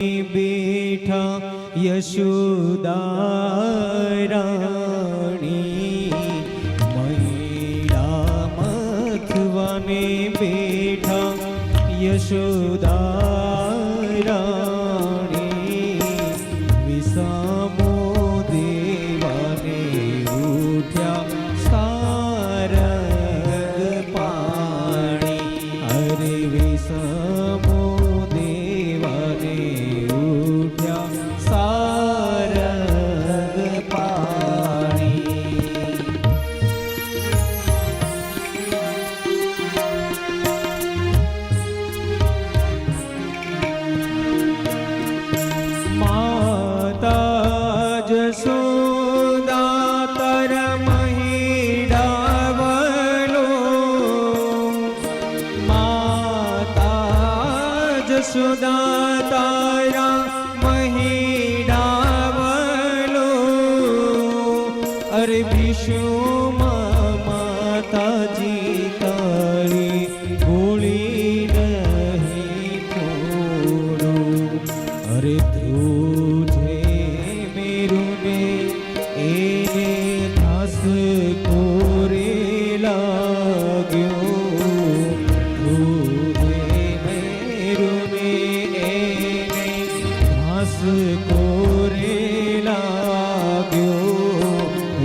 બેઠા યશોદા રાણી, મૈડા મથવાને બેઠા યશોદા રાણી, વિસામો દેવાને ઉઠ્યા સારંગ પાણી, અરે વિસામો જશોદા તારા મહિડાવલો, અરે વિશ્વમાં માતાજી તારી ભૂલી નહીં થોડું, અરે ધ્રુજે મેરુને એને દાસ કોરે લાગ્યો, કોરે લાગ્યો,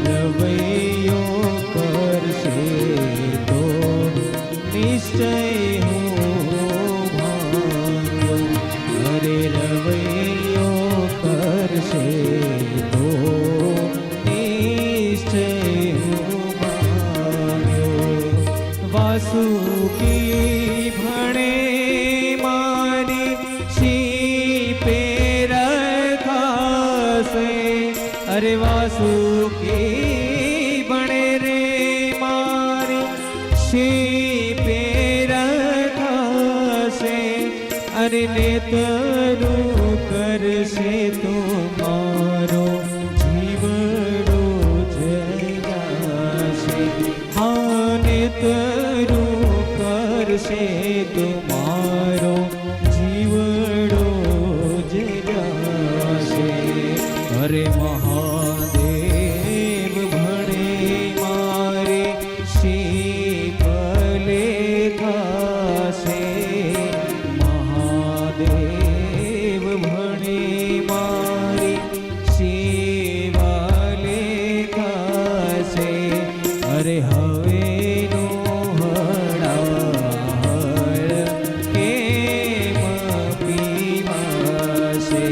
રવૈયો કરશે તો નિશ્ચય હું ભાગ્યો, અરે રવૈયો કરશે તો નિશ્ચય હું ભાગ્યો, વાસુકી ભણે મારી અરે વાસુકી બણે રે મારી શીપે રખાશે, અરે નેતરું કરશે તો મારો જીવડો જગાશે, હા નેતરું કરશે તો મારો જીવડો જગાશે, અરે મહાદેવ ભણે મારે શીપલે ખાશે, મહાદેવ ભણે મારી શિવાલે ખાશે, અરે હવેનો હળાહળ કેમ પીવાશે,